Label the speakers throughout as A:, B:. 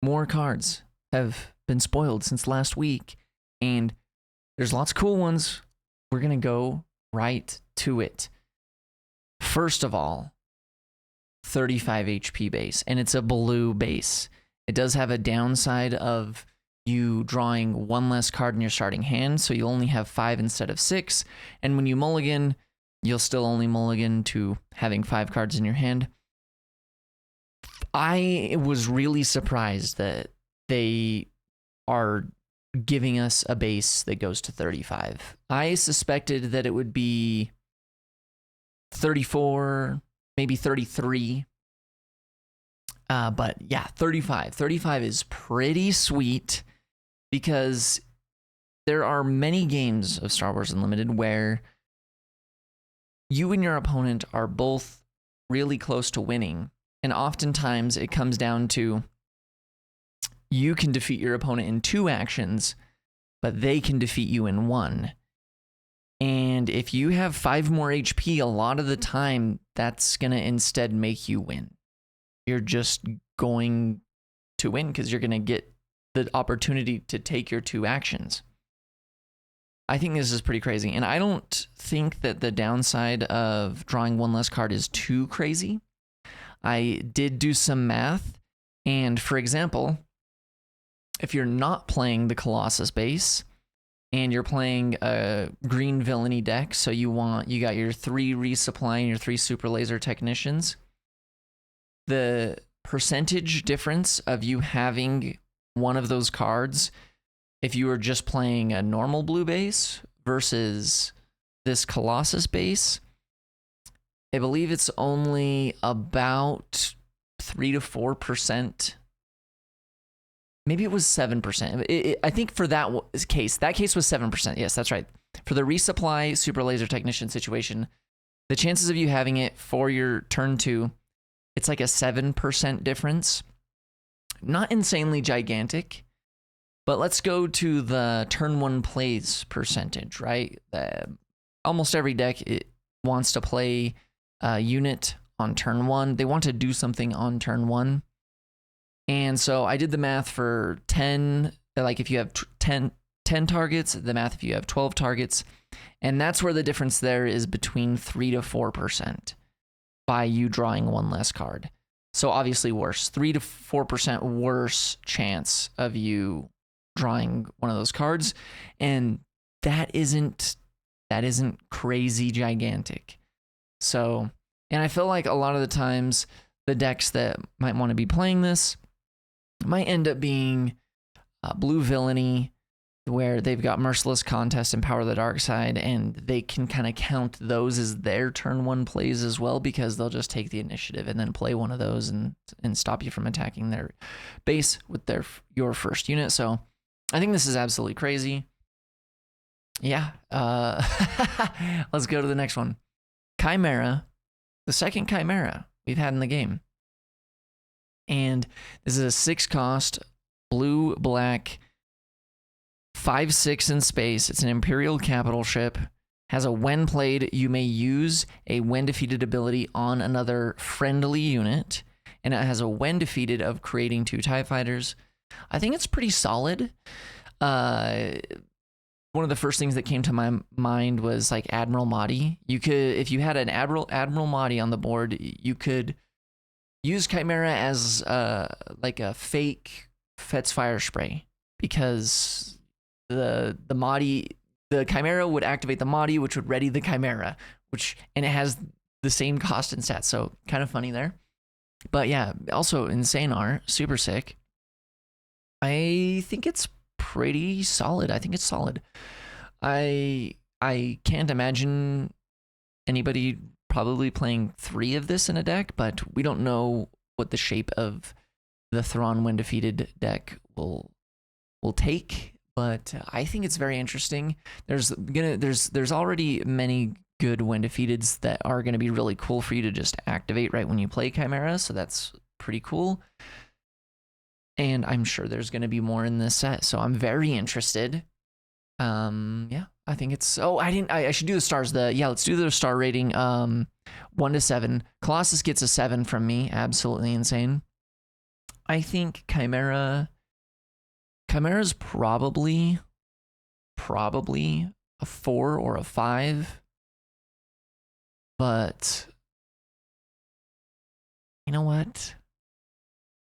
A: more cards have been spoiled since last week, and there's lots of cool ones. We're going to go right to it. First of all, 35 HP base, and it's a blue base. It does have a downside of you drawing one less card in your starting hand, so you only have 5 instead of 6, and when you mulligan, you'll still only mulligan to having 5 cards in your hand. I was really surprised that they are giving us a base that goes to 35. I suspected that it would be 34, maybe 33. But yeah, 35. 35 is pretty sweet because there are many games of Star Wars Unlimited where you and your opponent are both really close to winning. And oftentimes it comes down to you can defeat your opponent in 2 actions, but they can defeat you in 1. And if you have 5 more HP, a lot of the time, that's going to instead make you win. You're just going to win because you're going to get the opportunity to take your 2 actions. I think this is pretty crazy. And I don't think that the downside of drawing 1 less card is too crazy. I did do some math. And for example, if you're not playing the Colossus base and you're playing a green villainy deck, so you got your 3 resupply and your 3 super laser technicians, the percentage difference of you having one of those cards, if you were just playing a normal blue base versus this Colossus base, I believe it's only about 3 to 4%. Maybe it was 7%. I think for that case was 7%. Yes, that's right. For the resupply super laser technician situation, the chances of you having it for your turn 2, it's like a 7% difference. Not insanely gigantic, but let's go to the turn 1 plays percentage, right? Almost every deck wants to play a unit on turn 1. They want to do something on turn 1. And so I did the math for 10, like if you have 10 targets, the math if you have 12 targets. And that's where the difference there is between 3 to 4% by you drawing 1 less card. So obviously worse, 3 to 4% worse chance of you drawing one of those cards. And that isn't crazy gigantic. So, and I feel like a lot of the times the decks that might want to be playing this might end up being blue villainy, where they've got Merciless Contest and Power of the Dark Side, and they can kind of count those as their turn 1 plays as well, because they'll just take the initiative and then play one of those and stop you from attacking their base with your first unit. So I think this is absolutely crazy. Yeah. Let's go to the next one. Chimera, the second Chimera we've had in the game. And this is a 6 cost, blue, black, 5/6 in space. It's an Imperial capital ship. Has a when played, you may use a when defeated ability on another friendly unit. And it has a when defeated of creating 2 TIE fighters. I think it's pretty solid. One of the first things that came to my mind was like Admiral Mahdi. You could, if you had an Admiral Mahdi on the board, you could use Chimera as like a fake Fett's fire spray, because the Chimera would activate the Mahdi, which would ready the Chimera, and it has the same cost and stats. So kind of funny there. But yeah, also insane art, super sick. I think it's pretty solid. I think it's solid. I can't imagine anybody probably playing 3 of this in a deck, but we don't know what the shape of the Thrawn when defeated deck will take. But I think it's very interesting. There's already many good when defeateds that are going to be really cool for you to just activate right when you play Chimera, so that's pretty cool. And I'm sure there's going to be more in this set, so I'm very interested. Yeah, I think it's... Oh, I should do the stars. Let's do the star rating. 1 to 7. Colossus gets a 7 from me. Absolutely insane. I think Chimera's probably a 4 or a 5. But you know what?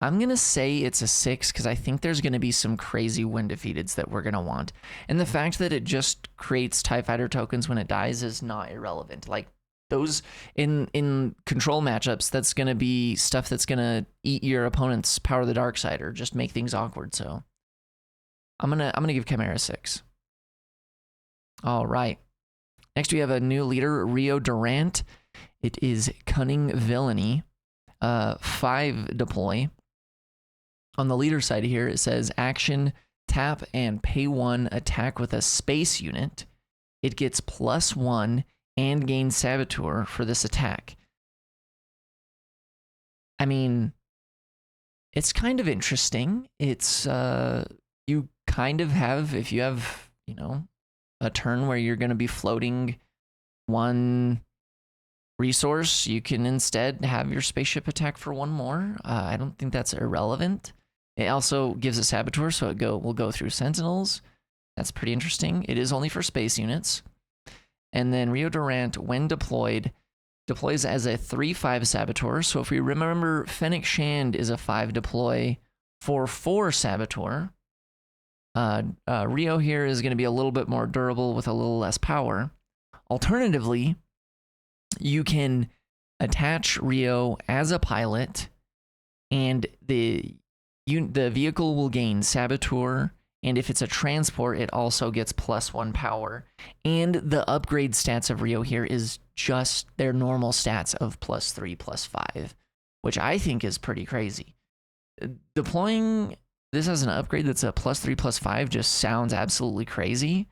A: I'm going to say it's a 6 because I think there's going to be some crazy win defeateds that we're going to want. And the fact that it just creates TIE Fighter tokens when it dies is not irrelevant. Like, those in control matchups, that's going to be stuff that's going to eat your opponent's Power of the Dark Side or just make things awkward. So I'm going to give Chimera a 6. All right. Next, we have a new leader, Rio Durant. It is Cunning Villainy, 5 deploy. On the leader side here, it says action, tap, and pay 1, attack with a space unit. It gets +1 and gains Saboteur for this attack. I mean, it's kind of interesting. It's, you kind of have, if you have, you know, a turn where you're going to be floating 1 resource, you can instead have your spaceship attack for 1 more. I don't think that's irrelevant. It also gives a Saboteur, so will go through Sentinels. That's pretty interesting. It is only for space units. And then Rio Durant, when deployed, deploys as a 3/5 Saboteur. So if we remember, Fennec Shand is a 5 deploy for 4 Saboteur. Rio here is going to be a little bit more durable with a little less power. Alternatively, you can attach Rio as a pilot, and the vehicle will gain Saboteur, and if it's a transport, it also gets +1 power. And the upgrade stats of Rio here is just their normal stats of +3, +5, which I think is pretty crazy. Deploying this as an upgrade that's a +3, +5 just sounds absolutely crazy.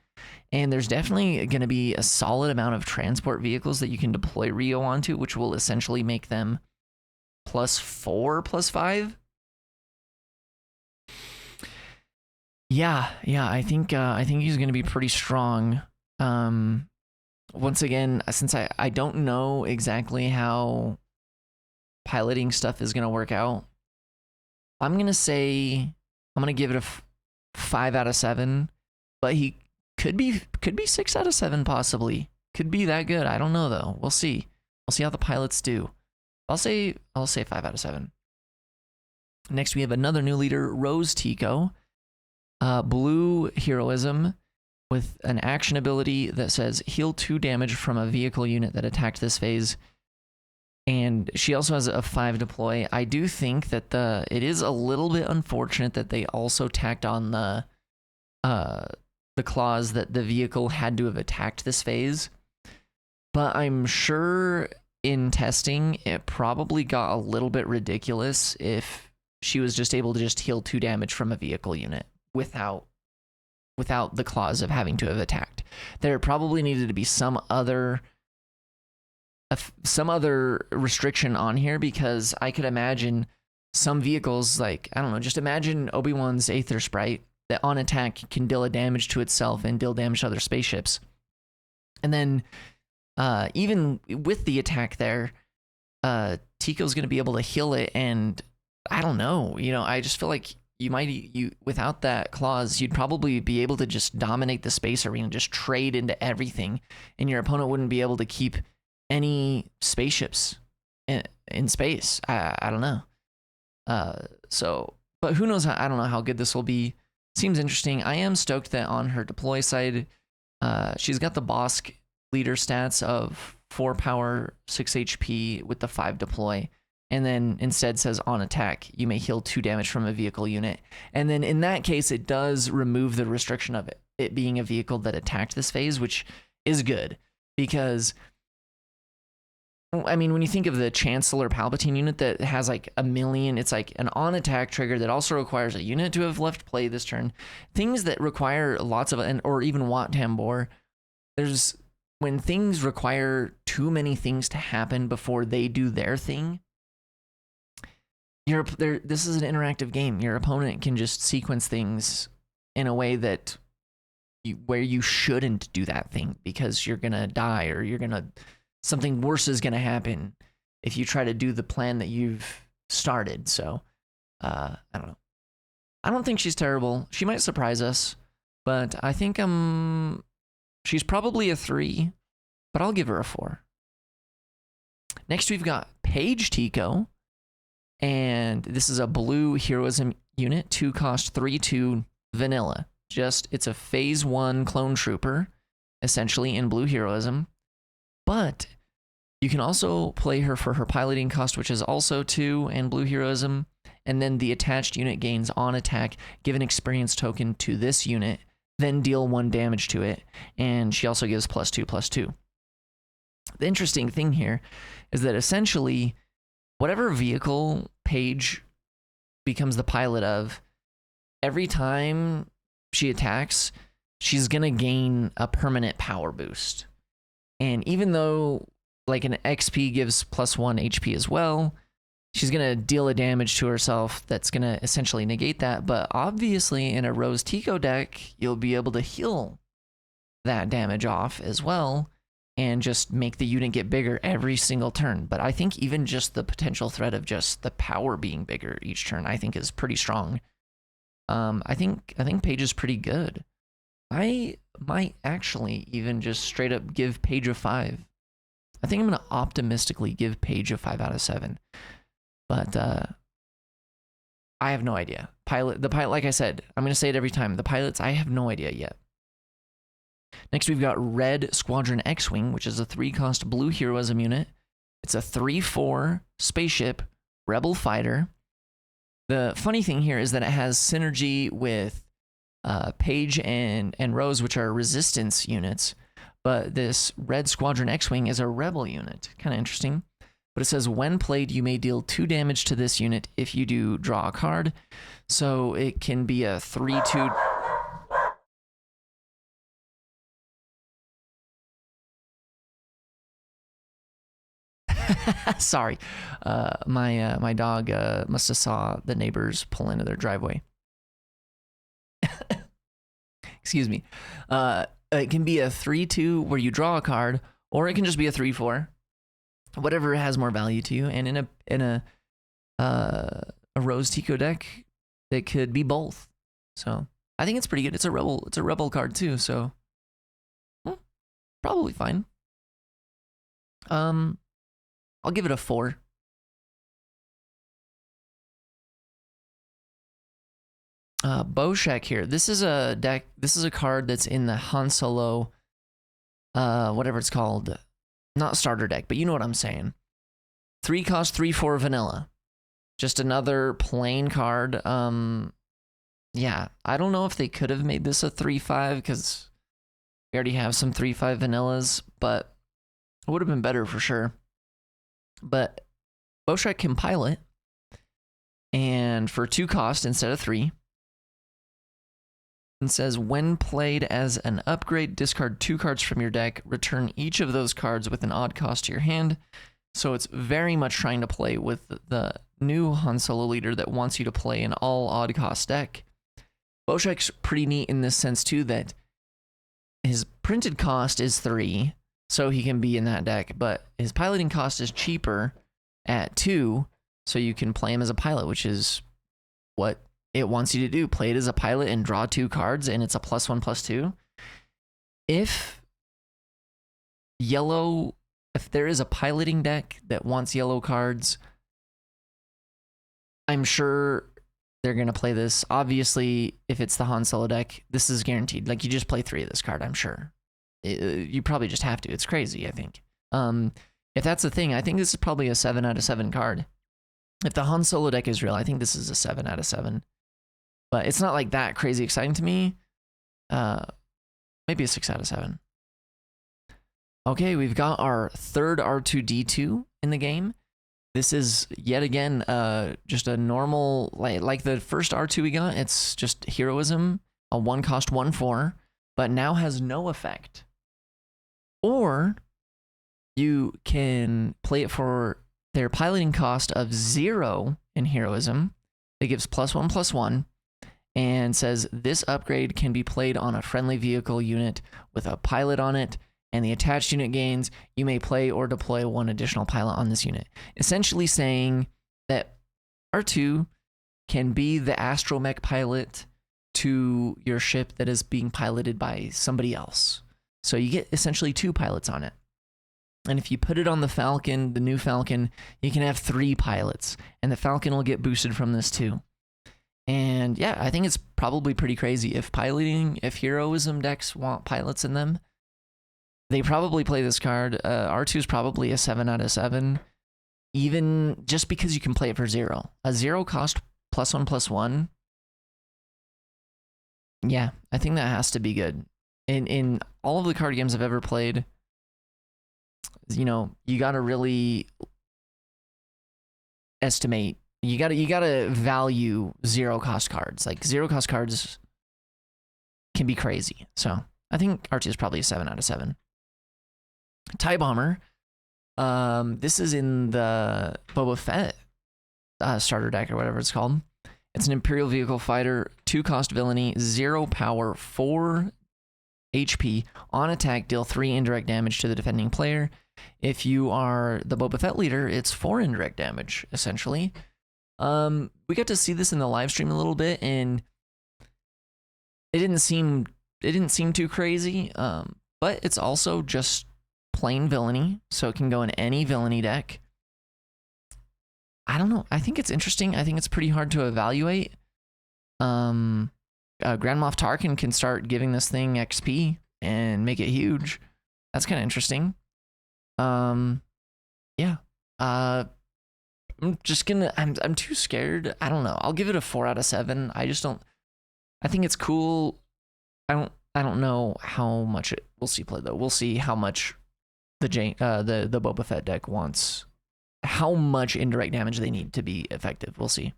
A: And there's definitely going to be a solid amount of transport vehicles that you can deploy Rio onto, which will essentially make them +4, +5. Yeah, I think he's going to be pretty strong. Once again, since I don't know exactly how piloting stuff is going to work out, I'm going to give it a 5 out of 7, but he could be 6 out of 7 possibly. Could be that good. I don't know though. We'll see. We'll see how the pilots do. I'll say 5 out of 7. Next, we have another new leader, Rose Tico. Blue heroism with an action ability that says heal 2 damage from a vehicle unit that attacked this phase. And she also has a 5 deploy. I do think that it is a little bit unfortunate that they also tacked on the clause that the vehicle had to have attacked this phase. But I'm sure in testing, it probably got a little bit ridiculous if she was just able to just heal 2 damage from a vehicle unit without the clause of having to have attacked. There probably needed to be some other restriction on here, because I could imagine some vehicles, like, I don't know, just imagine Obi-Wan's Aether Sprite that on attack can deal a damage to itself and deal damage to other spaceships. And then even with the attack there, Tico's going to be able to heal it, and I don't know, I just feel like you without that clause, you'd probably be able to just dominate the space arena, just trade into everything, and your opponent wouldn't be able to keep any spaceships in space. I don't know. But who knows? I don't know how good this will be. Seems interesting. I am stoked that on her deploy side, she's got the Bosk leader stats of 4 power, 6 HP with the 5 deploy. And then instead says on attack, you may heal 2 damage from a vehicle unit. And then in that case, it does remove the restriction of it being a vehicle that attacked this phase, which is good, because I mean, when you think of the Chancellor Palpatine unit that has like 1 million, it's like an on attack trigger that also requires a unit to have left play this turn. Things that require lots of, or even Wat Tambor, when things require too many things to happen before they do their thing, this is an interactive game. Your opponent can just sequence things in a way that where you shouldn't do that thing, because you're gonna die, or something worse is gonna happen if you try to do the plan that you've started. So I don't know. I don't think she's terrible. She might surprise us, but I think she's probably a 3, but I'll give her a 4. Next, we've got Paige Tico, and this is a blue heroism unit, 2 cost 3/2 vanilla. It's a phase 1 clone trooper, essentially in blue heroism, but you can also play her for her piloting cost, which is also 2 and blue heroism, and then the attached unit gains on attack, give an experience token to this unit, then deal 1 damage to it, and she also gives +2/+2. The interesting thing here is that essentially, whatever vehicle Paige becomes the pilot of, every time she attacks, she's gonna gain a permanent power boost. And even though like an XP gives +1 HP as well, she's gonna deal a damage to herself that's gonna essentially negate that. But obviously in a Rose Tico deck, you'll be able to heal that damage off as well and just make the unit get bigger every single turn. But I think even just the potential threat of just the power being bigger each turn, I think is pretty strong. I think Paige is pretty good. I might actually even just straight up give Paige a 5. I think I'm gonna optimistically give Paige a 5 out of 7. But I have no idea. The pilot, like I said, I'm gonna say it every time. The pilots, I have no idea yet. Next, we've got Red Squadron XWing, which is a 3-cost blue heroism unit. It's a 3/4 spaceship rebel fighter. The funny thing here is that it has synergy with Paige and Rose, which are resistance units. But this Red Squadron X-Wing is a rebel unit. Kind of interesting. But it says, when played, you may deal 2 damage to this unit. If you do, draw a card. So it can be a 3/2... Sorry, my dog must have saw the neighbors pull into their driveway. Excuse me. It can be a 3/2 where you draw a card, or it can just be a 3/4, whatever has more value to you. And in a Rose Tico deck, it could be both. So I think it's pretty good. It's a rebel card too. So probably fine. I'll give it a 4. Boshek here. This is a deck. This is a card that's in the Han Solo, whatever it's called, not starter deck, but you know what I'm saying. 3 cost 3/4 vanilla. Just another plain card. Yeah, I don't know if they could have made this a 3/5 because we already have some 3/5 vanillas, but it would have been better for sure. But Boshek can pilot, and for 2 cost instead of 3. It says, when played as an upgrade, discard 2 cards from your deck, return each of those cards with an odd cost to your hand. So it's very much trying to play with the new Han Solo leader that wants you to play an all odd cost deck. Boshek's pretty neat in this sense too, that his printed cost is 3, so he can be in that deck, but his piloting cost is cheaper at 2, so you can play him as a pilot, which is what it wants you to do. Play it as a pilot and draw 2 cards, and it's a +1/+2. If there is a piloting deck that wants yellow cards, I'm sure they're going to play this. Obviously, if it's the Han Solo deck, this is guaranteed. Like, you just play 3 of this card, I'm sure. You probably just have to. It's crazy, I think. If that's the thing, I think this is probably a 7 out of 7 card. If the Han Solo deck is real, I think this is a 7 out of 7. But it's not like that crazy exciting to me. Maybe a 6 out of 7. Okay, we've got our third R2D2 in the game. This is, yet again, just a normal, like the first R2 we got, it's just Heroism, a 1 cost 1/4, but now has no effect. Or you can play it for their piloting cost of 0 in Heroism. It gives +1/+1 and says this upgrade can be played on a friendly vehicle unit with a pilot on it, and the attached unit gains, you may play or deploy 1 additional pilot on this unit. Essentially saying that R2 can be the astromech pilot to your ship that is being piloted by somebody else. So you get essentially 2 pilots on it. And if you put it on the Falcon, the new Falcon, you can have 3 pilots. And the Falcon will get boosted from this too. And yeah, I think it's probably pretty crazy. If Heroism decks want pilots in them, they probably play this card. R2 is probably a 7 out of 7. Even just because you can play it for 0. A 0 cost +1/+1. Yeah, I think that has to be good. In all of the card games I've ever played, you know, you gotta really estimate. You gotta value 0 cost cards. Like 0 cost cards can be crazy. So I think R2 is probably a 7 out of 7. TIE Bomber. This is in the Boba Fett starter deck or whatever it's called. It's an Imperial Vehicle Fighter, 2 cost villainy, 0 power, 4 HP. On attack, deal 3 indirect damage to the defending player. If you are the Boba Fett leader, it's 4 indirect damage, essentially. We got to see this in the live stream a little bit, and it didn't seem too crazy. But it's also just plain villainy, so it can go in any villainy deck. I don't know. I think it's interesting. I think it's pretty hard to evaluate. Grand Moff Tarkin can start giving this thing XP and make it huge. That's kind of interesting. Yeah. I'm just gonna. I'm too scared. I don't know. I'll give it a 4 out of 7. I just don't. I think it's cool. I don't know how much it. We'll see play though. We'll see how much the Boba Fett deck wants. How much indirect damage they need to be effective. We'll see.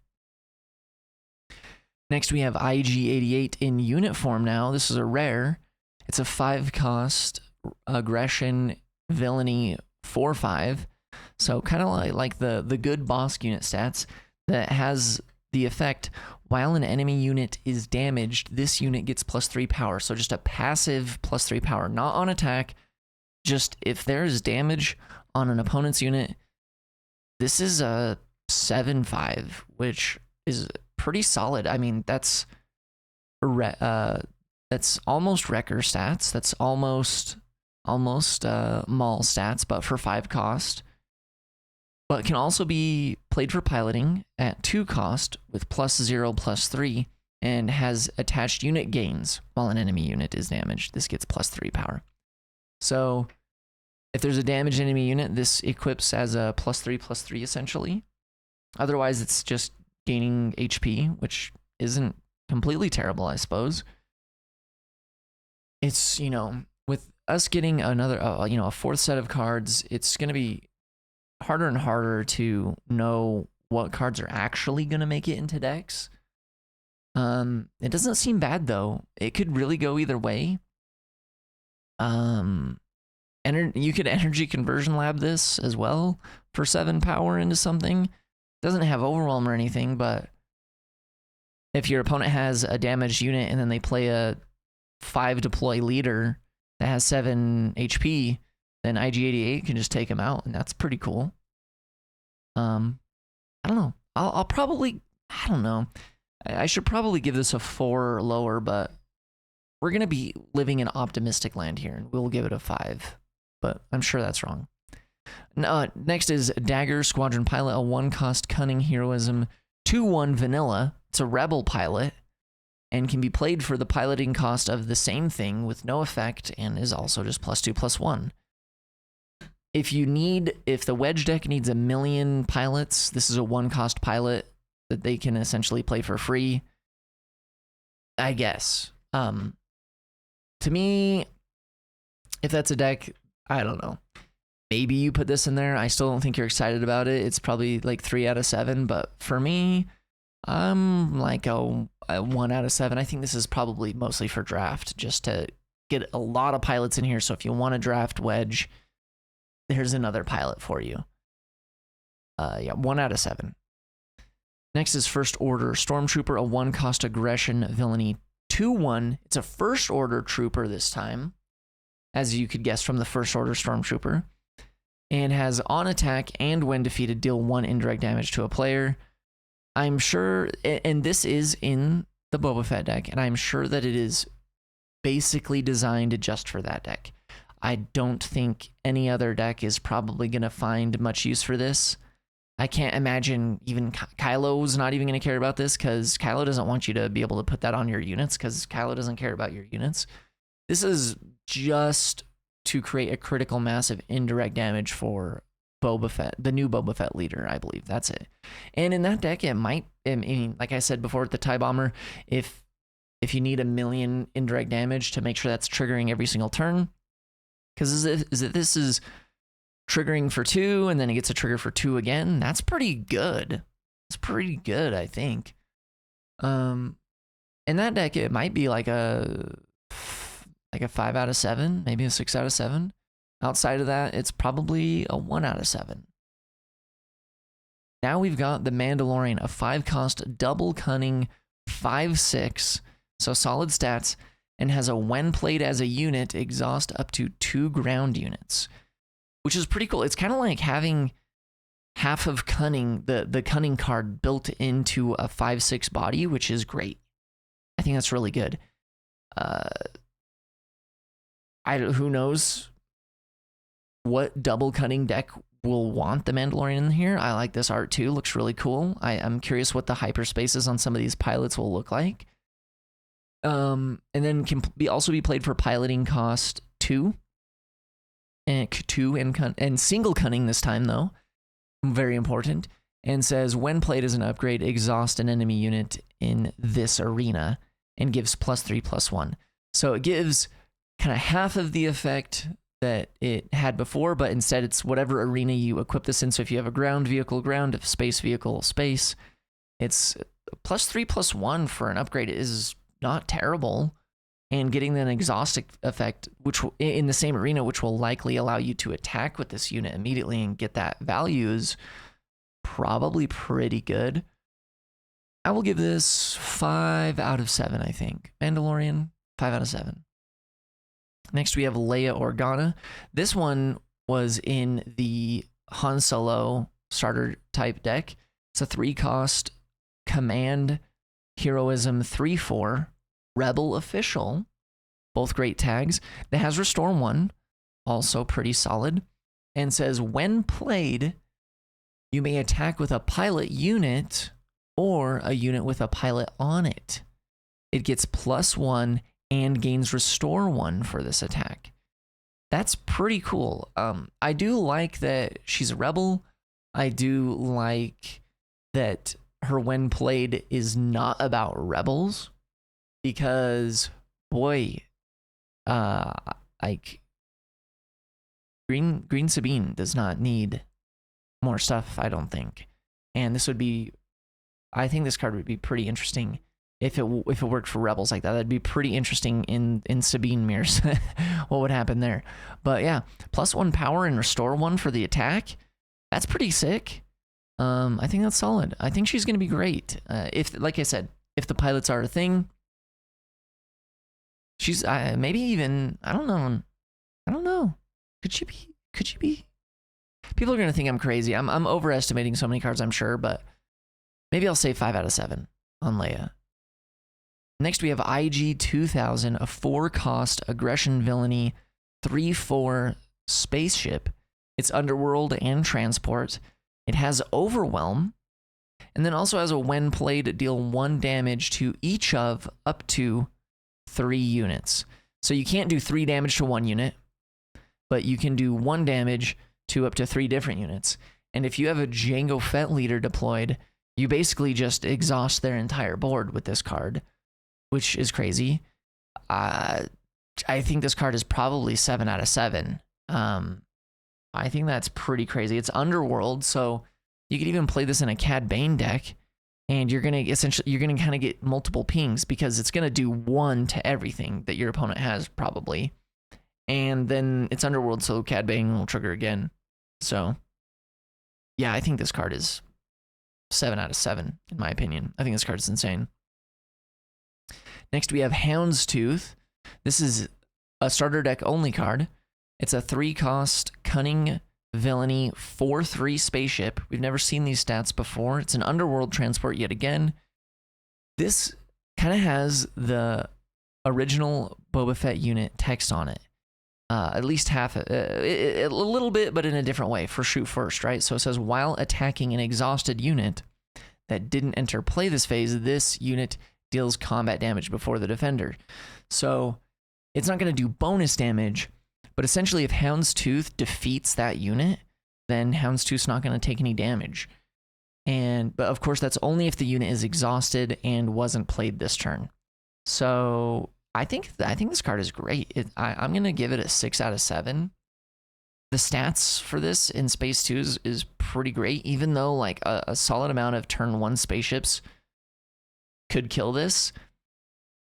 A: Next, we have IG-88 in unit form now. This is a rare. It's a 5 cost aggression villainy 4/5. So kind of like the good boss unit stats that has the effect while an enemy unit is damaged, this unit gets +3 power. So just a passive +3 power, not on attack. Just if there is damage on an opponent's unit, this is a 7/5, which is pretty solid. I mean, that's almost Wrecker stats. That's almost Maul stats, but for 5 cost. But can also be played for piloting at 2 cost with +0, +3, and has attached unit gains while an enemy unit is damaged. This gets +3 power. So if there's a damaged enemy unit, this equips as a +3/+3 essentially. Otherwise, it's just gaining HP, which isn't completely terrible, I suppose. It's, you know, with us getting another, a 4th set of cards, it's going to be harder and harder to know what cards are actually going to make it into decks. It doesn't seem bad though. It could really go either way. You could energy conversion lab this as well for 7 power into something. It doesn't have overwhelm or anything, but if your opponent has a damaged unit and then they play a 5 deploy leader that has 7 HP, then IG-88 can just take him out, and that's pretty cool. I don't know. I'll probably, I don't know. I should probably give this a 4 or lower, but we're going to be living in optimistic land here, and we'll give it a 5. But I'm sure that's wrong. Next is Dagger, Squadron Pilot, a 1 cost Cunning Heroism, 2/1 vanilla. It's a rebel pilot, and can be played for the piloting cost of the same thing with no effect, and is also just +2/+1. If the Wedge deck needs 1,000,000 pilots, this is a 1 cost pilot that they can essentially play for free, I guess. To me, if that's a deck, I don't know. Maybe you put this in there. I still don't think you're excited about it. It's probably like 3 out of 7, but for me, I'm like a 1 out of 7. I think this is probably mostly for draft, just to get a lot of pilots in here. So if you want to draft Wedge, there's another pilot for you. Yeah, 1 out of 7. Next is First Order Stormtrooper, a 1 cost aggression villainy 2/1. It's a First Order trooper this time, as you could guess from the First Order Stormtrooper, and has on attack and when defeated deal 1 indirect damage to a player. I'm sure, and this is in the Boba Fett deck, and I'm sure that it is basically designed just for that deck. I don't think any other deck is probably going to find much use for this. I can't imagine even Kylo's not even going to care about this, because Kylo doesn't want you to be able to put that on your units, because Kylo doesn't care about your units. This is just to create a critical mass of indirect damage for Boba Fett, the new Boba Fett leader, I believe. That's it. And in that deck, it might, I mean, like I said before with the TIE Bomber, if you need 1 million indirect damage to make sure that's triggering every single turn, because this is triggering for 2 and then it gets a trigger for 2 again, that's pretty good. It's pretty good, I think. In that deck, it might be like a 5 out of 7, maybe a 6 out of 7. Outside of that, it's probably a 1 out of 7. Now we've got the Mandalorian, a 5-cost double cunning 5/6, so solid stats, and has a when played as a unit exhaust up to 2 ground units, which is pretty cool. It's kind of like having half of cunning, the cunning card built into a 5/6 body, which is great. I think that's really good. Who knows what double cunning deck will want the Mandalorian in here. I like this art too. Looks really cool. I'm curious what the hyperspaces on some of these pilots will look like. And then can also be played for piloting cost 2. And single cunning this time though. Very important. And says when played as an upgrade, exhaust an enemy unit in this arena and gives +3/+1. So it gives kind of half of the effect that it had before, but instead it's whatever arena you equip this in. So if you have a ground vehicle, ground, if space vehicle, space, it's +3/+1 for an upgrade is not terrible. And getting an exhaust effect, which in the same arena, which will likely allow you to attack with this unit immediately and get that value, is probably pretty good. I will give this 5 out of 7, I think. Mandalorian, 5 out of 7. Next, we have Leia Organa. This one was in the Han Solo starter type deck. It's a 3-cost command heroism 3/4 rebel official. Both great tags. That has Restore 1, also pretty solid. And says when played, you may attack with a pilot unit or a unit with a pilot on it. It gets +1 and gains Restore 1 for this attack. That's pretty cool. I do like that she's a rebel. I do like that her when played is not about rebels, because boy, like Green Sabine does not need more stuff, I don't think. And this would be, I think this card would be pretty interesting if it worked for rebels like that. That'd be pretty interesting in Sabine mirrors. What would happen there? But yeah, +1 power and Restore 1 for the attack. That's pretty sick. I think that's solid. I think she's gonna be great. If, like I said, if the pilots are a thing, she's maybe even, I don't know. Could she be? People are gonna think I'm crazy. I'm overestimating so many cards, I'm sure, but maybe I'll say 5 out of 7 on Leia. Next, we have IG 2000, a 4-cost aggression villainy 3/4 spaceship. It's Underworld and transport. It has Overwhelm, and then also has a when played, deal 1 damage to each of up to 3 units. So you can't do 3 damage to 1 unit, but you can do 1 damage to up to 3 different units. And if you have a Jango Fett leader deployed, you basically just exhaust their entire board with this card, which is crazy. I think this card is probably 7 out of 7. I think that's pretty crazy. It's Underworld, so you could even play this in a Cad Bane deck, and you're gonna kind of get multiple pings, because it's gonna do 1 to everything that your opponent has probably, and then it's Underworld, so Cad Bane will trigger again. So yeah, I think this card is 7 out of 7 in my opinion. I think this card is insane. Next, we have Houndstooth. This is a starter deck only card. It's a 3-cost Cunning villainy 4/3 spaceship. We've never seen these stats before. It's an underworld transport yet again. This kind of has the original Boba Fett unit text on it. At least half, a little bit, but in a different way for shoot first, right? So it says, while attacking an exhausted unit that didn't enter play this phase, this unit deals combat damage before the defender. So it's not going to do bonus damage, but essentially if Houndstooth defeats that unit, then Houndstooth's not going to take any damage. But of course, that's only if the unit is exhausted and wasn't played this turn. So I think this card is great. I'm going to give it a 6 out of 7. The stats for this in Space 2 is pretty great, even though like a solid amount of turn 1 spaceships could kill this.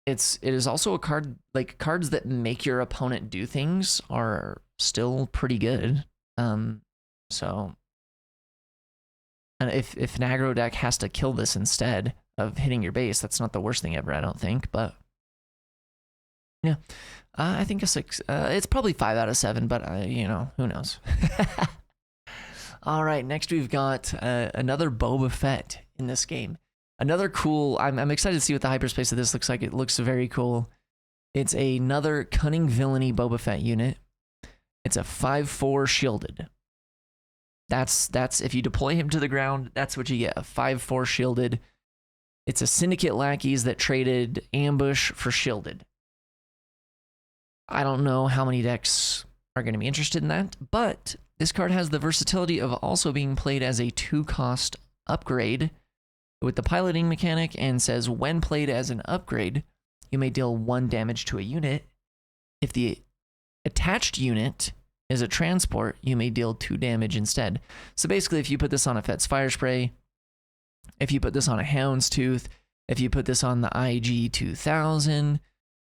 A: It is also a card, like cards that make your opponent do things are still pretty good. So and if an aggro deck has to kill this instead of hitting your base, that's not the worst thing ever, I don't think. But yeah, I think a 6. It's probably 5 out of 7, but you know, who knows? All right, next we've got another Boba Fett in this game. Another cool. I'm excited to see what the hyperspace of this looks like. It looks very cool. It's another Cunning Villainy Boba Fett unit. It's a 5/4 shielded. That's if you deploy him to the ground, that's what you get, a 5/4 shielded. It's a Syndicate lackeys that traded ambush for shielded. I don't know how many decks are going to be interested in that, but this card has the versatility of also being played as a 2-cost upgrade with the piloting mechanic, and says when played as an upgrade, you may deal 1 damage to a unit. If the attached unit is a transport, you may deal 2 damage instead. So basically, if you put this on a Fett's Fire Spray, if you put this on a Houndstooth, if you put this on the IG-2000,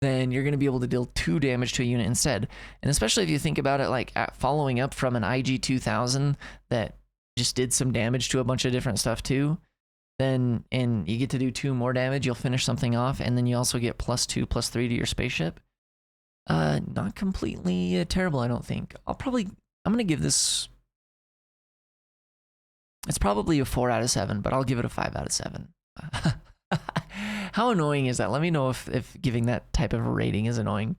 A: then you're going to be able to deal 2 damage to a unit instead. And especially if you think about it like following up from an IG-2000 that just did some damage to a bunch of different stuff too, then and you get to do 2 more damage, you'll finish something off, and then you also get +2/+3 to your spaceship. Not completely terrible, I don't think. I'm gonna give this, it's probably a 4 out of 7, but I'll give it a 5 out of 7. How annoying is that? Let me know if giving that type of a rating is annoying.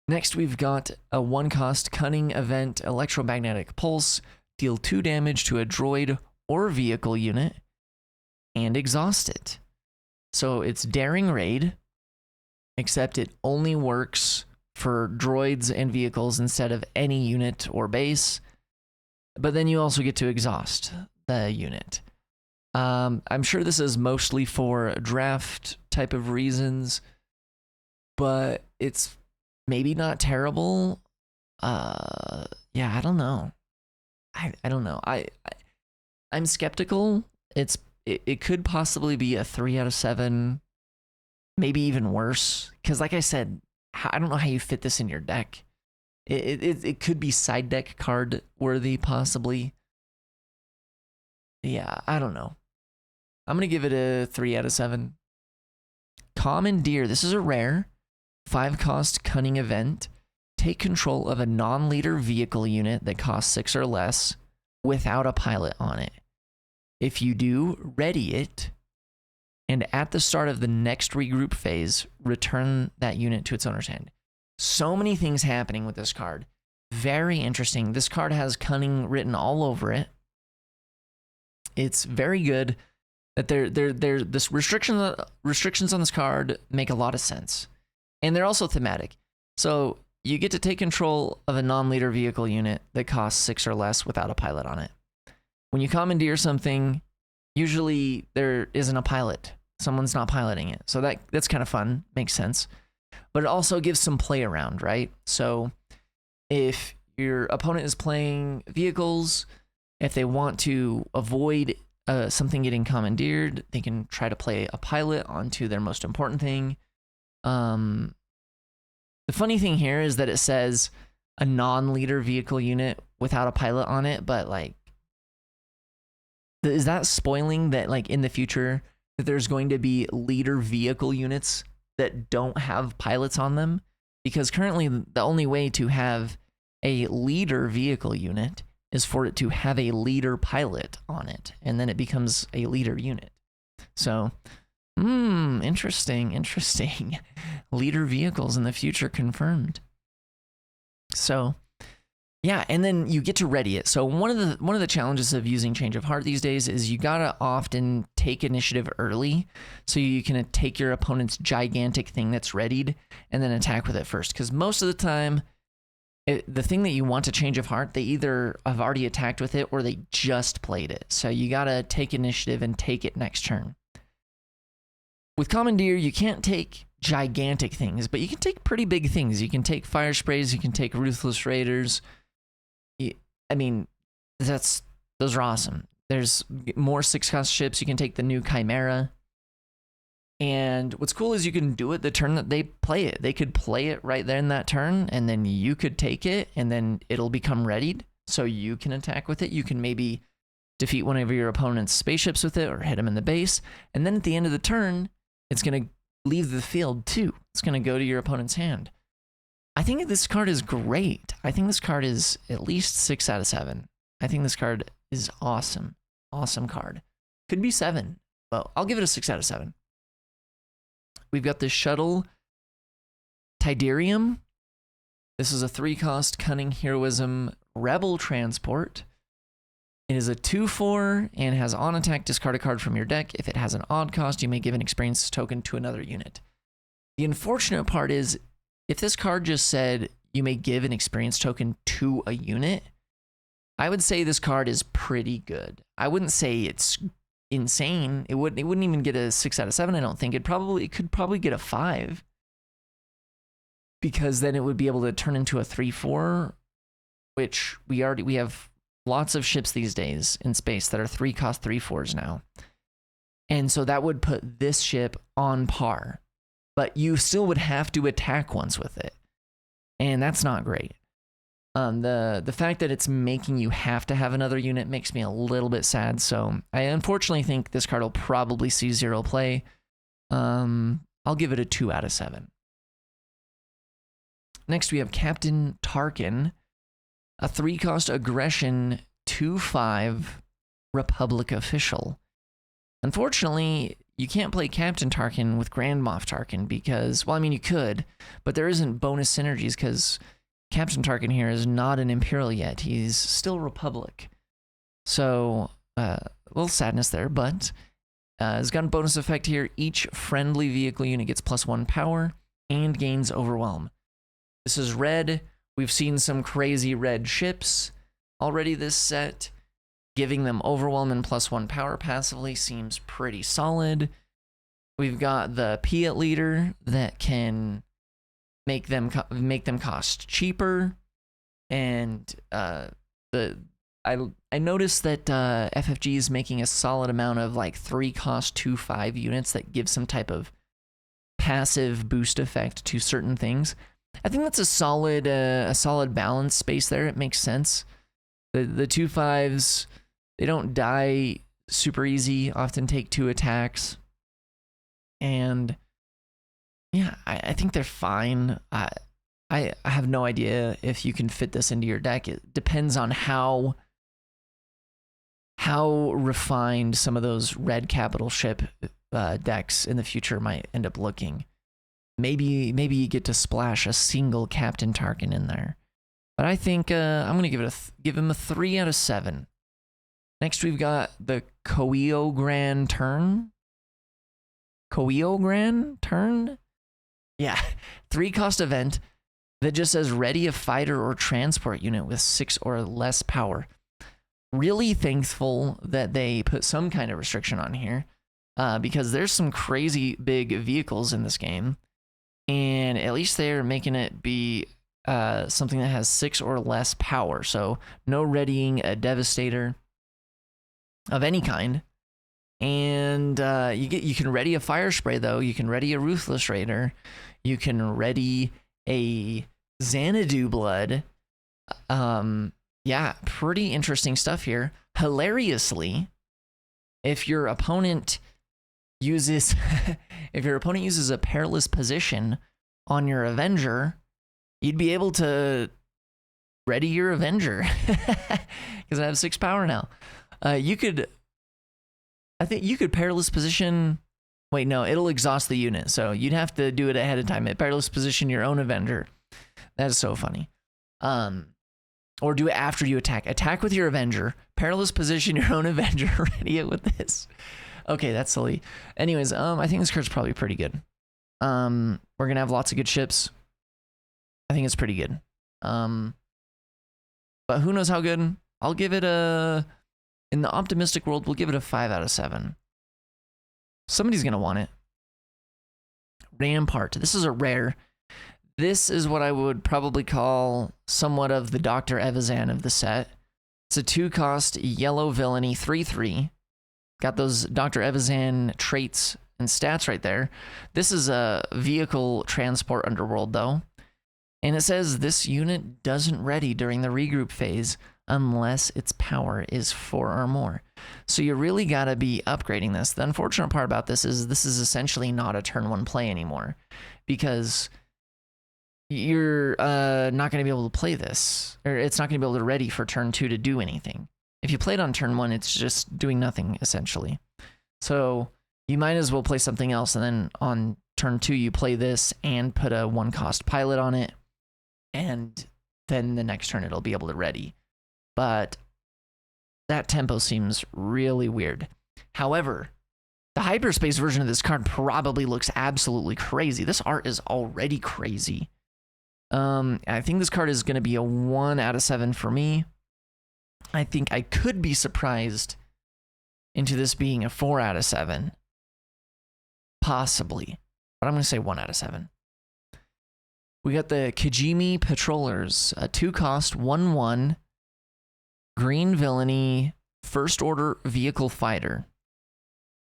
A: Next, we've got a 1-cost Cunning Event Electromagnetic Pulse. Deal 2 damage to a droid or vehicle unit and exhaust it. So it's Daring Raid, except it only works for droids and vehicles instead of any unit or base. But then you also get to exhaust the unit. I'm sure this is mostly for draft type of reasons, but it's maybe not terrible. Yeah, I don't know. I don't know. I'm skeptical. It could possibly be a 3 out of 7, maybe even worse. Because like I said, I don't know how you fit this in your deck. It could be side deck card worthy, possibly. Yeah, I don't know. I'm going to give it a 3 out of 7. Commandeer. This is a rare 5-cost Cunning Event. Take control of a non-leader vehicle unit that costs 6 or less without a pilot on it. If you do, ready it, and at the start of the next regroup phase, return that unit to its owner's hand. So many things happening with this card. Very interesting. This card has Cunning written all over it. It's very good. That this restrictions on this card make a lot of sense, and they're also thematic. So you get to take control of a non-leader vehicle unit that costs 6 or less without a pilot on it. When you commandeer something, usually there isn't a pilot. Someone's not piloting it. So that's kind of fun. Makes sense. But it also gives some play around, right? So if your opponent is playing vehicles, if they want to avoid something getting commandeered, they can try to play a pilot onto their most important thing. The funny thing here is that it says a non-leader vehicle unit without a pilot on it, but like, is that spoiling that like in the future that there's going to be leader vehicle units that don't have pilots on them? Because currently the only way to have a leader vehicle unit is for it to have a leader pilot on it, and then it becomes a leader unit. So, interesting. Leader vehicles in the future confirmed. So, yeah, and then you get to ready it. So one of the challenges of using Change of Heart these days is you gotta often take initiative early, so you can take your opponent's gigantic thing that's readied and then attack with it first. Because most of the time, the thing that you want to Change of Heart, they either have already attacked with it or they just played it. So you gotta take initiative and take it next turn. With Commandeer, you can't take gigantic things, but you can take pretty big things. You can take Fire Sprays, you can take Ruthless Raiders. I mean, those are awesome. There's more 6-cost ships. You can take the new Chimera. And what's cool is you can do it the turn that they play it. They could play it right there in that turn, and then you could take it, and then it'll become readied, so you can attack with it. You can maybe defeat one of your opponent's spaceships with it, or hit them in the base. And then at the end of the turn, it's going to leave the field too. It's going to go to your opponent's hand. I think this card is great. I think this card is at least 6 out of 7. I think this card is awesome. Awesome card. Could be 7, but I'll give it a 6 out of 7. We've got the Shuttle Tidarium. This is a 3-cost Cunning Heroism Rebel Transport. It is a 2/4 and has on attack, discard a card from your deck. If it has an odd cost, you may give an experience token to another unit. The unfortunate part is, if this card just said you may give an experience token to a unit, I would say this card is pretty good. I wouldn't say it's insane. It wouldn't even get a 6 out of 7, I don't think. It could probably get a 5. Because then it would be able to turn into a 3/4, which we have lots of ships these days in space that are 3-cost 3/4s now. And so that would put this ship on par. But you still would have to attack once with it. And that's not great. The fact that it's making you have to have another unit makes me a little bit sad. So I unfortunately think this card will probably see 0 play. I'll give it a 2 out of 7. Next we have Captain Tarkin, a 3-cost aggression 2/5 Republic official. Unfortunately, you can't play Captain Tarkin with Grand Moff Tarkin because, well, I mean, you could, but there isn't bonus synergies because Captain Tarkin here is not an Imperial yet. He's still Republic. So, a little sadness there, but it's got a bonus effect here. Each friendly vehicle unit gets +1 power and gains Overwhelm. This is red. We've seen some crazy red ships already this set. Giving them Overwhelm and +1 power passively seems pretty solid. We've got the Piat leader that can make them cost cheaper, and I noticed that FFG is making a solid amount of like 3-cost 2/5 units that give some type of passive boost effect to certain things. I think that's a solid balance space there. It makes sense. The 2/5s, they don't die super easy, often take 2 attacks. And yeah, I think they're fine. I have no idea if you can fit this into your deck. It depends on how refined some of those red capital ship decks in the future might end up looking. Maybe you get to splash a single Captain Tarkin in there. But I think I'm going to give him a 3 out of 7. Next, we've got the Koeo Grand Turn. Yeah, 3-cost event that just says ready a fighter or transport unit with 6 or less power. Really thankful that they put some kind of restriction on here because there's some crazy big vehicles in this game. And at least they're making it be something that has 6 or less power. So no readying a Devastator of any kind. And you can ready a Fire Spray though. You can ready a Ruthless Raider. You can ready a Xanadu Blood. Yeah, pretty interesting stuff here. Hilariously, if your opponent uses a perilous position on your Avenger, you'd be able to ready your Avenger. Because I have 6 power now. I think you could perilous position. Wait, no, it'll exhaust the unit. So you'd have to do it ahead of time. Perilous position your own Avenger. That is so funny. Or do it after you attack. Attack with your Avenger. Perilous position your own Avenger. Ready it with this. Okay, that's silly. Anyways, I think this card's probably pretty good. We're gonna have lots of good ships. I think it's pretty good. But who knows how good? I'll give it a... In the optimistic world, we'll give it a 5 out of 7. Somebody's gonna want it. Rampart. This is a rare. This is what I would probably call somewhat of the Dr. Evazan of the set. It's a 2-cost yellow villainy 3/3. Got those Dr. Evazan traits and stats right there. This is a vehicle transport underworld though. And it says this unit doesn't ready during the regroup phase unless its power is 4 or more. So you really gotta be upgrading this. The unfortunate part about this is essentially not a turn 1 play anymore, because you're not going to be able to play this, or it's not going to be able to ready for turn 2 to do anything. If you play it on turn 1, it's just doing nothing essentially. So you might as well play something else, and then on turn 2 you play this and put a 1-cost pilot on it, and then the next turn it'll be able to ready. But that tempo seems really weird. However, the hyperspace version of this card probably looks absolutely crazy. This art is already crazy. I think this card is going to be a 1 out of 7 for me. I think I could be surprised into this being a 4 out of 7. Possibly. But I'm going to say 1 out of 7. We got the Kijimi Patrollers, a 2-cost 1/1 green villainy first order vehicle fighter.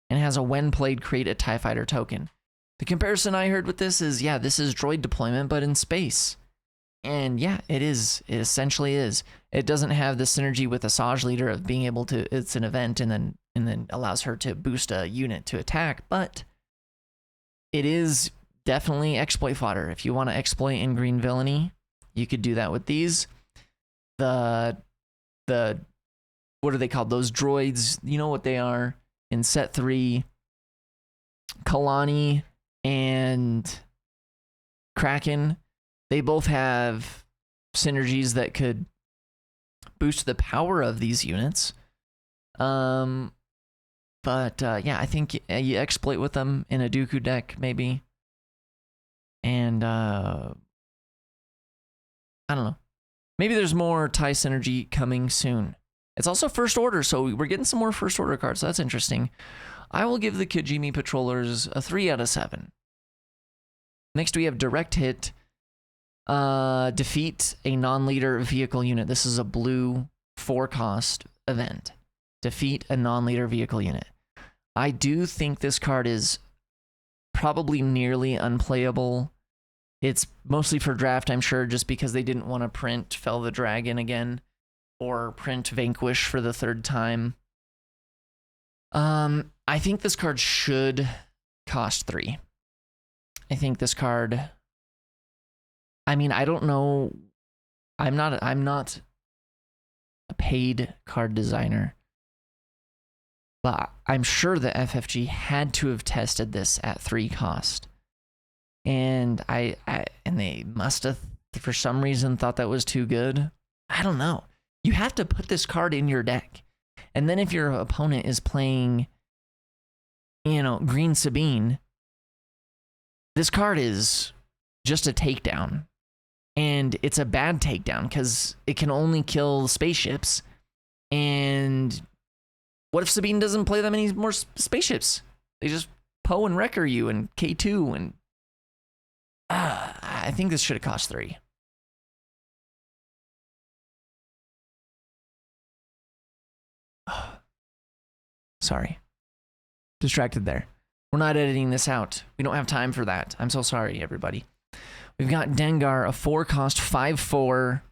A: And has a when played create a TIE fighter token. The comparison I heard with this is, yeah, this is droid deployment, but in space. And yeah, it is. It essentially is. It doesn't have the synergy with Asajj Leader of being able to, it's an event and then allows her to boost a unit to attack, but it is definitely exploit fodder. If you want to exploit in green villainy, you could do that with these. The what are they called? Those droids, you know what they are in set 3. Kalani and Kraken, they both have synergies that could boost the power of these units. Yeah, I think you exploit with them in a Dooku deck, maybe. And I don't know. Maybe there's more TIE synergy coming soon. It's also first order, so we're getting some more first order cards, so that's interesting. I will give the Kijimi Patrollers a 3 out of 7. Next, we have direct hit. Defeat a non-leader vehicle unit. This is a blue 4-cost event. Defeat a non-leader vehicle unit. I do think this card is probably nearly unplayable. It's mostly for draft, I'm sure, just because they didn't want to print Fell the Dragon again, or print Vanquish for the 3rd time. I think this card should cost 3. I think this card, I mean, I don't know. I'm not a paid card designer, but I'm sure the FFG had to have tested this at 3 cost. And and they must have, for some reason, thought that was too good. I don't know. You have to put this card in your deck. And then if your opponent is playing, you know, Green Sabine, this card is just a takedown. And it's a bad takedown because it can only kill spaceships. And what if Sabine doesn't play that many more spaceships? They just Poe and Wrecker you and K2 and... I think this should have cost 3. Sorry. Distracted there. We're not editing this out. We don't have time for that. I'm so sorry, everybody. We've got Dengar, a 4-cost 5/4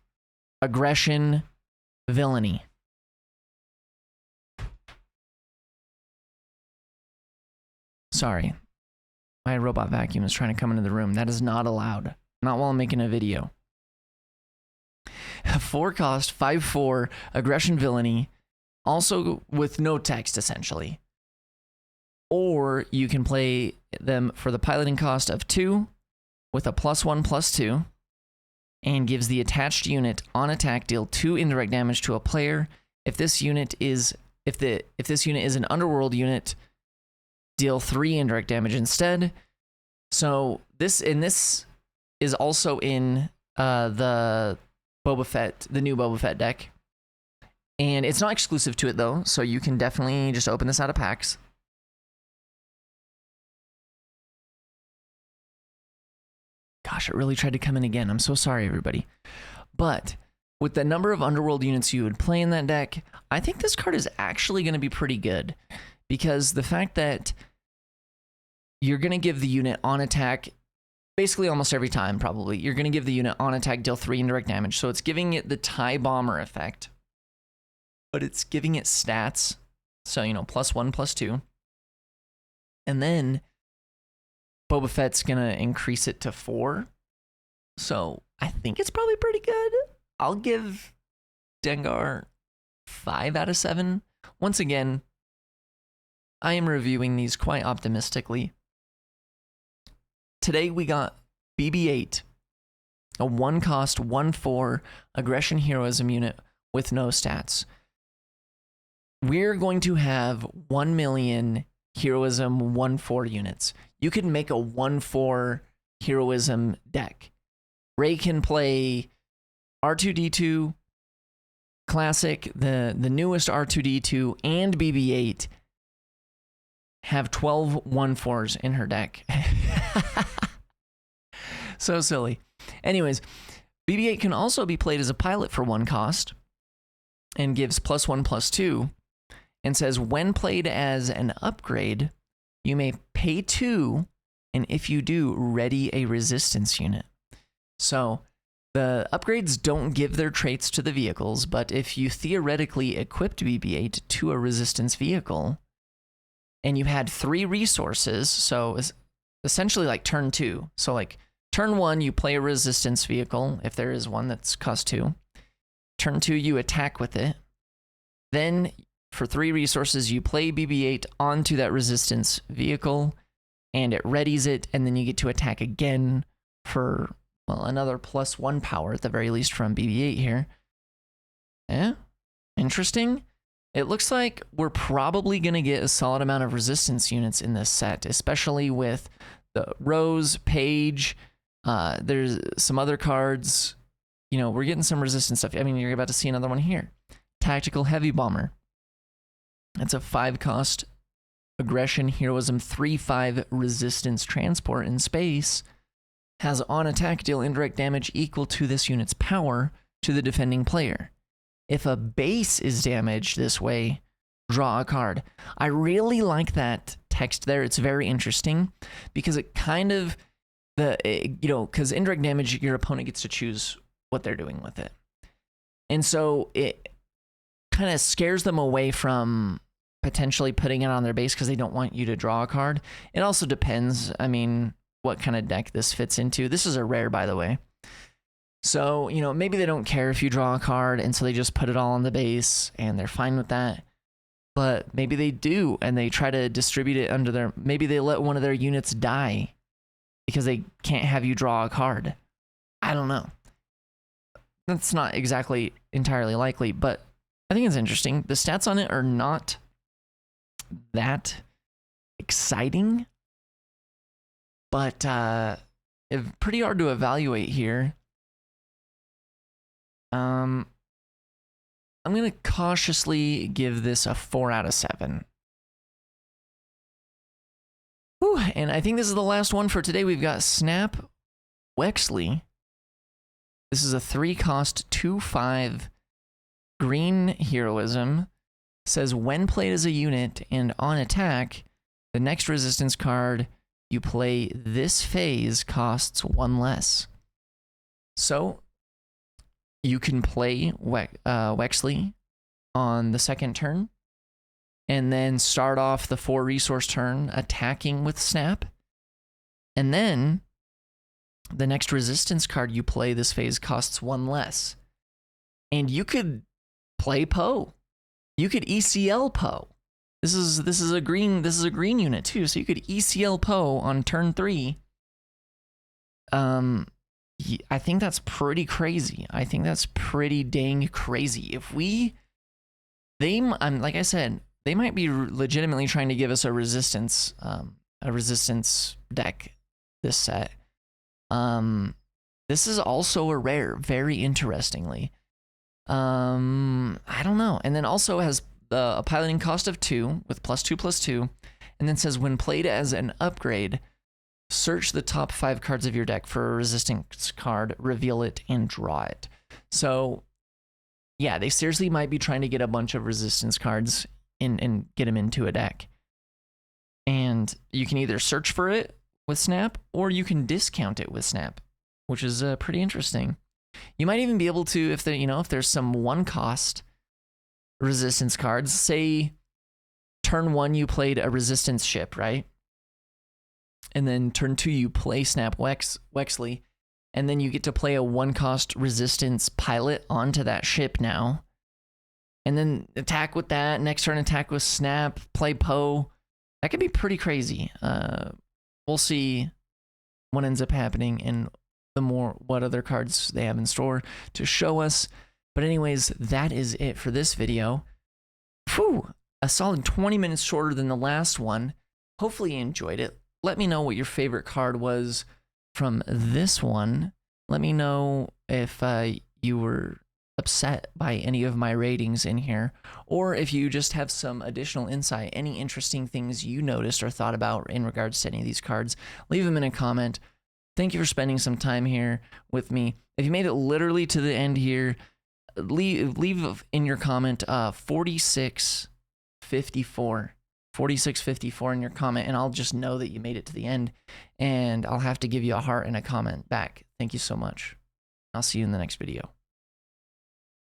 A: aggression villainy. Sorry. My robot vacuum is trying to come into the room. That is not allowed. Not while I'm making a video. 4 cost, 5/4, aggression villainy, also with no text essentially. Or you can play them for the piloting cost of 2 with a +1/+2, and gives the attached unit on attack deal 2 indirect damage to a player. If this unit is an Underworld unit, deal 3 indirect damage instead. So this is also in the Boba Fett, the new Boba Fett deck. And it's not exclusive to it though, so you can definitely just open this out of packs. Gosh, it really tried to come in again. I'm so sorry, everybody. But with the number of Underworld units you would play in that deck, I think this card is actually going to be pretty good. Because the fact that you're going to give the unit on attack, basically almost every time probably, you're going to give the unit on attack, deal 3 indirect damage. So it's giving it the TIE Bomber effect. But it's giving it stats. So, +1/+2. And then Boba Fett's going to increase it to 4. So I think it's probably pretty good. I'll give Dengar 5 out of 7. Once again, I am reviewing these quite optimistically. Today we got BB-8, a 1 cost, 1/4 aggression heroism unit with no stats. We're going to have 1 million heroism 1/4 units. You can make a 1/4 heroism deck. Ray can play R2D2 Classic, the newest R2D2, and BB-8 have 12 1/4s in her deck. So silly. Anyways, BB-8 can also be played as a pilot for 1 cost and gives +1/+2, and says when played as an upgrade, you may pay 2, and if you do, ready a resistance unit. So the upgrades don't give their traits to the vehicles, but if you theoretically equipped BB-8 to a resistance vehicle, and you had 3 resources, so essentially like turn 2. So like turn 1, you play a resistance vehicle, if there is one that's cost 2. Turn 2, you attack with it. Then for 3 resources, you play BB-8 onto that resistance vehicle, and it readies it, and then you get to attack again for, well, another +1 power at the very least from BB-8 here. Yeah, interesting. It looks like we're probably going to get a solid amount of resistance units in this set, especially with the Rose, Paige. There's some other cards. We're getting some resistance stuff. I mean, you're about to see another one here. Tactical Heavy Bomber. That's a 5 cost aggression heroism 3/5 resistance transport in space. Has on attack deal indirect damage equal to this unit's power to the defending player. If a base is damaged this way, draw a card. I really like that text there. It's very interesting because it kind of, because indirect damage, your opponent gets to choose what they're doing with it. And so it kind of scares them away from potentially putting it on their base because they don't want you to draw a card. It also depends, what kind of deck this fits into. This is a rare, by the way. So, maybe they don't care if you draw a card, and so they just put it all on the base, and they're fine with that. But maybe they do, and they try to distribute it under their... Maybe they let one of their units die because they can't have you draw a card. I don't know. That's not exactly entirely likely, but I think it's interesting. The stats on it are not that exciting, but pretty hard to evaluate here. I'm going to cautiously give this a 4 out of 7. Whew, and I think this is the last one for today. We've got Snap Wexley. This is a 3 cost 2/5 green heroism. Says when played as a unit and on attack, the next resistance card you play this phase costs 1 less. So you can play Wexley on the second turn, and then start off the 4 resource turn attacking with Snap. And then the next resistance card you play this phase costs 1 less. And you could play Poe. You could ECL Poe. This is a green unit too, so you could ECL Poe on turn 3. I think that's pretty crazy. I think that's pretty dang crazy. Like I said, they might be legitimately trying to give us a resistance deck this set. This is also a rare, very interestingly. I don't know. And then also has a piloting cost of 2 with +2/+2, and then says when played as an upgrade, search the top 5 cards of your deck for a resistance card, reveal it, and draw it. So yeah, they seriously might be trying to get a bunch of resistance cards and get them into a deck. And you can either search for it with Snap, or you can discount it with Snap, which is pretty interesting. You might even be able to, if there's some 1-cost resistance cards, say turn 1 you played a resistance ship, right? And then turn 2 you play Snap Wexley, and then you get to play a 1-cost resistance pilot onto that ship now. And then attack with that, next turn attack with Snap, play Poe. That could be pretty crazy. We'll see what ends up happening and what other cards they have in store to show us. But anyways, that is it for this video. Whew, a solid 20 minutes shorter than the last one. Hopefully you enjoyed it. Let me know what your favorite card was from this one. Let me know if you were upset by any of my ratings in here, or if you just have some additional insight, any interesting things you noticed or thought about in regards to any of these cards. Leave them in a comment. Thank you for spending some time here with me. If you made it literally to the end here, leave in your comment 4654 in your comment, and I'll just know that you made it to the end, and I'll have to give you a heart and a comment back. Thank you so much. I'll see you in the next video.